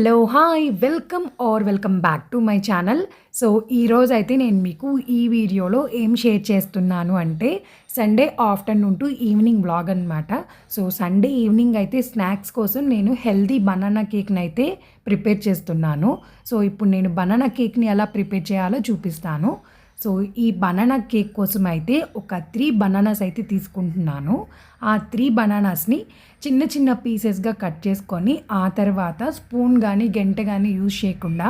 Hello! Hi! Welcome back to my channel. So, ఈరోజైతే నేను మీకు ఈ వీడియోలో ఏం షేర్ చేస్తున్నాను అంటే, Sunday afternoon to evening vlog అనమాట. సో, సండే ఈవినింగ్ అయితే స్నాక్స్ కోసం నేను హెల్తీ బనానా కేక్‌నైతే ప్రిపేర్ చేస్తున్నాను. సో, ఇప్పుడు నేను బనానా కేక్‌ని ఎలా ప్రిపేర్ చేయాలో చూపిస్తాను. సో, ఈ బనానా కేక్ కోసం అయితే ఒక 3 బనానాస్ అయితే తీసుకుంటున్నాను. ఆ 3 బనానాస్‌ని చిన్న చిన్న పీసెస్‌గా కట్ చేసుకొని, ఆ తర్వాత స్పూన్ గానీ, గెంటె గానీ యూజ్ చేయకుండా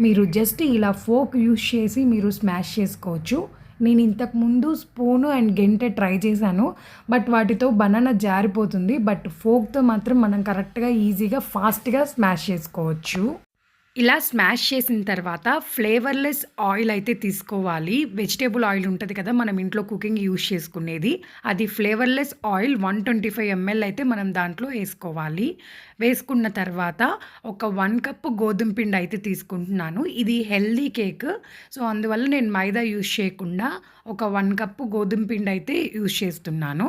మీరు జస్ట్ ఇలా ఫోర్క్ యూజ్ చేసి మీరు స్మాష్ చేసుకోవచ్చు. నేను ఇంతకుముందు స్పూను అండ్ గెంటె ట్రై చేశాను. బట్ వాటితో బనానా జారిపోతుంది. బట్ ఫోర్క్‌తో మాత్రం మనం కరెక్ట్‌గా, ఈజీగా, ఫాస్ట్‌గా స్మాష్ చేసుకోవచ్చు. ఇలా స్మాష్ చేసిన తర్వాత ఫ్లేవర్‌లెస్ ఆయిల్ అయితే తీసుకోవాలి. వెజిటబుల్ ఆయిల్ ఉంటది కదా! మనం ఇంట్లో కుకింగ్ యూజ్ చేసుకునేది. అది ఫ్లేవర్‌లెస్ ఆయిల్ 125 ఎంఎల్ అయితే మనం దాంట్లో ఏసుకోవాలి. వేసుకున్న తర్వాత ఒక 1 కప్ గోధుమ పిండి అయితే తీసుకుంటున్నాను. ఇది హెల్తీ కేక్. సో, అందువల్ల నేను మైదా యూజ్ చేయకుండా ఒక 1 కప్ గోధుమ పిండి అయితే యూజ్ చేస్తున్నాను.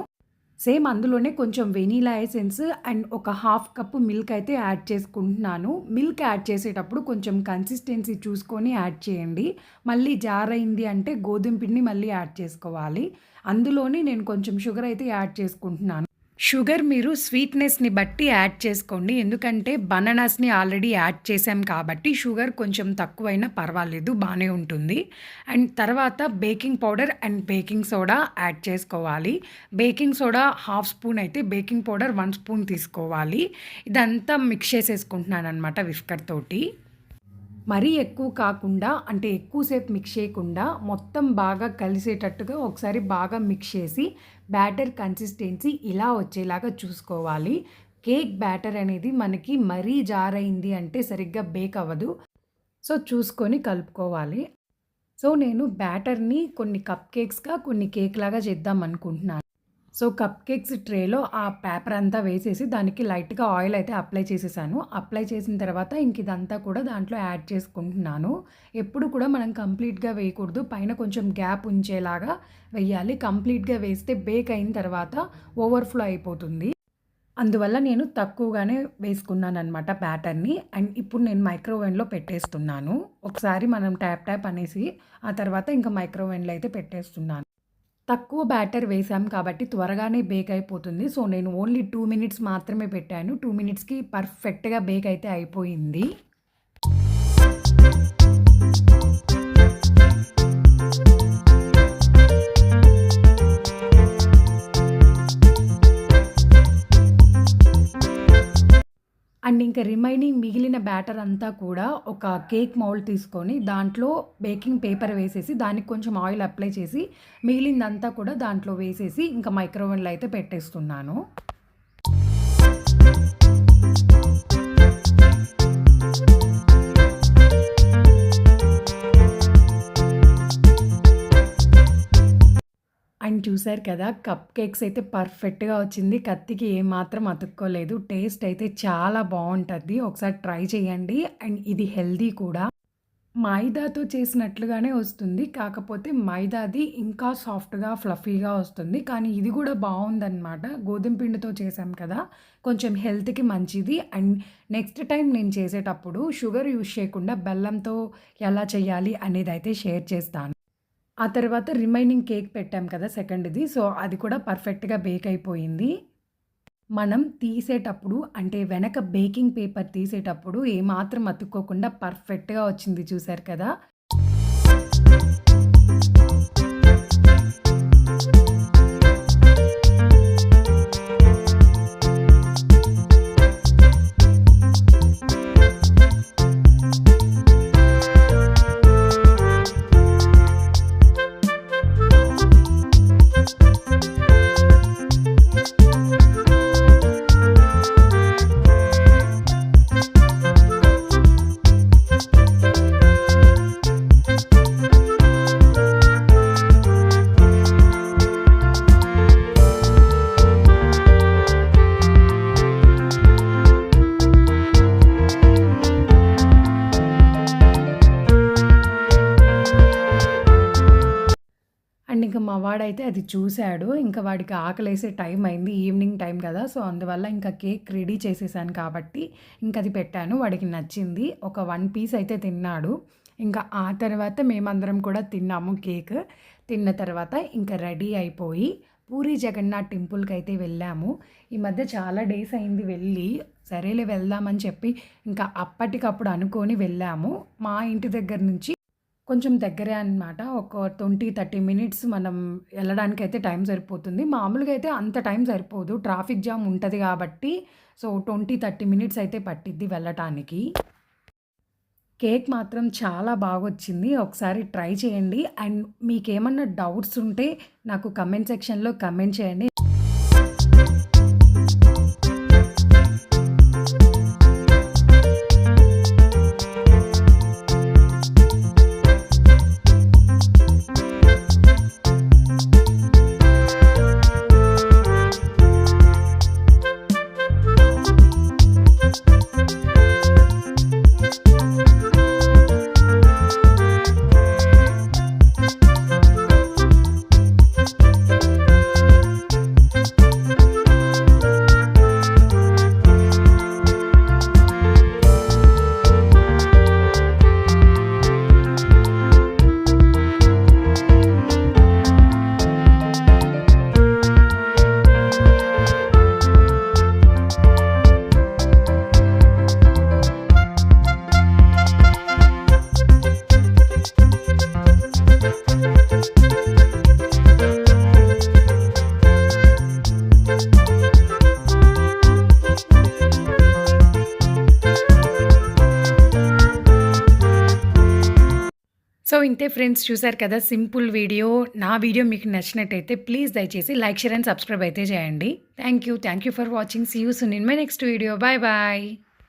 సేమ్ అందులోనే కొంచెం వెనిలా ఎసెన్స్ అండ్ ఒక హాఫ్ కప్ మిల్క్ అయితే యాడ్ చేసుకుంటున్నాను. మిల్క్ యాడ్ చేసేటప్పుడు కొంచెం కన్సిస్టెన్సీ చూసుకొని యాడ్ చేయండి. మళ్ళీ జారయింది అంటే గోధుమ పిండిని మళ్ళీ యాడ్ చేసుకోవాలి. అందులోనే నేను కొంచెం షుగర్ అయితే యాడ్ చేసుకుంటున్నాను. షుగర్ మీరు స్వీట్‌నెస్‌ని బట్టి యాడ్ చేసుకోండి. ఎందుకంటే బనానాస్‌ని ఆల్రెడీ యాడ్ చేసాం కాబట్టి షుగర్ కొంచెం తక్కువైనా పర్వాలేదు, బానే ఉంటుంది. అండ్ తర్వాత baking powder and baking soda add చేసుకోవాలి. బేకింగ్ సోడా హాఫ్ స్పూన్ అయితే బేకింగ్ పౌడర్ 1 స్పూన్ తీసుకోవాలి. ఇదంతా మిక్స్ చేసేసుకుంటున్నాననమాట విస్కర్ తోటి. మరీ ఎక్కువ కాకుండా అంటే ఎక్కువసేపు మిక్స్ చేయకుండా మొత్తం బాగా కలిసేటట్టుగా ఒకసారి బాగా మిక్స్ చేసి బ్యాటర్ కన్సిస్టెన్సీ ఇలా వచ్చేలాగా చూసుకోవాలి. కేక్ బ్యాటర్ అనేది మనకి మరీ జారైంది అంటే సరిగ్గా బేక్ అవ్వదు. సో, చూసుకొని కలుపుకోవాలి. సో, నేను బ్యాటర్‌ని కొన్ని కప్ కేక్స్‌గా కొన్ని కేక్ లాగా చేద్దాం అనుకుంటున్నాను. సో, కప్ కేక్స్ ట్రేలో ఆ పేపర్ అంతా వేసేసి దానికి లైట్‌గా ఆయిల్ అయితే అప్లై చేసేసాను. అప్లై చేసిన తర్వాత ఇంక ఇదంతా కూడా దాంట్లో యాడ్ చేసుకుంటున్నాను. ఎప్పుడు కూడా మనం కంప్లీట్‌గా వేయకూడదు. పైన కొంచెం గ్యాప్ ఉంచేలాగా వేయాలి. కంప్లీట్‌గా వేస్తే బేక్ అయిన తర్వాత ఓవర్‌ఫ్లో అయిపోతుంది. అందువల్ల నేను తక్కువగానే వేసుకున్నాననమాట బ్యాటర్‌ని. అండ్ ఇప్పుడు నేను మైక్రోవేవ్‌లో పెట్టేస్తున్నాను. ఒకసారి మనం ట్యాప్ అనేసి ఆ తర్వాత ఇంకా మైక్రోవేవ్‌లో అయితే పెట్టేస్తున్నాను. తక్కువ బ్యాటర్ వేసాం కాబట్టి త్వరగానే బేక్ అయిపోతుంది. సో, నేను ఓన్లీ 2 మినిట్స్ మాత్రమే పెట్టాను. 2 మినిట్స్‌కి పర్ఫెక్ట్‌గా బేక్ అయితే అయిపోయింది. అండ్ ఇంకా రిమైనింగ్ మిగిలిన బ్యాటర్ అంతా కూడా ఒక కేక్ మౌల్డ్ తీసుకొని దాంట్లో బేకింగ్ పేపర్ వేసేసి దానికి కొంచెం ఆయిల్ అప్లై చేసి మిగిలిందంతా కూడా దాంట్లో వేసేసి ఇంకా మైక్రోవేవ్‌లో అయితే పెట్టేస్తున్నాను. అండ్ చూసారు కదా! కప్ కేక్స్ అయితే పర్ఫెక్ట్‌గా వచ్చింది. కత్తికి ఏమాత్రం అతుక్కోలేదు. టేస్ట్ అయితే చాలా బావుంటది. ఒకసారి ట్రై చేయండి. అండ్ ఇది హెల్తీ కూడా. మైదాతో చేసినట్లుగానే వస్తుంది. కాకపోతే మైదాది ఇంకా సాఫ్ట్‌గా, ఫ్లఫీగా వస్తుంది. కానీ ఇది కూడా బావుందనమాట. గోధుమ పిండితో చేసాం కదా! కొంచెం హెల్త్‌కి మంచిది. అండ్ నెక్స్ట్ టైం నేను చేసేటప్పుడు షుగర్ యూజ్ చేయకుండా బెల్లంతో ఎలా చేయాలి అనేదైతే షేర్ చేస్తాను. ఆ తర్వాత రిమైనింగ్ కేక్ పెట్టాం కదా! సెకండ్‌ది. సో, అది కూడా పర్ఫెక్ట్‌గా బేక్ అయిపోయింది. మనం తీసేటప్పుడు అంటే వెనక బేకింగ్ పేపర్ తీసేటప్పుడు ఏమాత్రం అతుక్కోకుండా పర్ఫెక్ట్‌గా వచ్చింది చూసారు కదా! వాడైతే అది చూసాడు. ఇంకా వాడికి ఆకలేసే టైం అయింది. ఈవినింగ్ టైం కదా! సో, అందువల్ల ఇంకా కేక్ రెడీ చేసేసాను కాబట్టి ఇంకది పెట్టాను. వాడికి నచ్చింది. ఒక 1 పీస్ అయితే తిన్నాడు. ఇంకా ఆ తర్వాత మేమందరం కూడా తిన్నాము కేక్. తిన్న తర్వాత ఇంకా రెడీ అయిపోయి పూరి జగన్నాథ్ టెంపుల్‌కైతే వెళ్ళాము. ఈ మధ్య చాలా డేస్ అయింది వెళ్ళి. సరేలే వెళ్దామని చెప్పి ఇంకా అప్పటికప్పుడు అనుకోని వెళ్ళాము. మా ఇంటి దగ్గర నుంచి కొంచెం దగ్గరే అనమాట. ఒక 20, 30 మినిట్స్ మనం వెళ్ళడానికైతే టైం సరిపోతుంది. మామూలుగా అయితే అంత టైం సరిపోదు. ట్రాఫిక్ జామ్ ఉంటది కాబట్టి సో, 20, 30 మినిట్స్ అయితే పట్టిద్ది వెళ్ళటానికి. కేక్ మాత్రం చాలా బాగొచ్చింది. ఒకసారి ట్రై చేయండి. అండ్ మీకేమన్నా డౌట్స్ ఉంటే నాకు కమెంట్ సెక్షన్‌లో కమెంట్ చేయండి. సో, ఇంతే ఫ్రెండ్స్ చూసారు కదా! Simple video. నా వీడియో మీకు నచ్చినట్టయితే ప్లీజ్ దయచేసి లైక్, షేర్ అండ్ సబ్స్క్రైబ్ అయితే చేయండి. Thank you for watching. See you soon in my next video. Bye bye.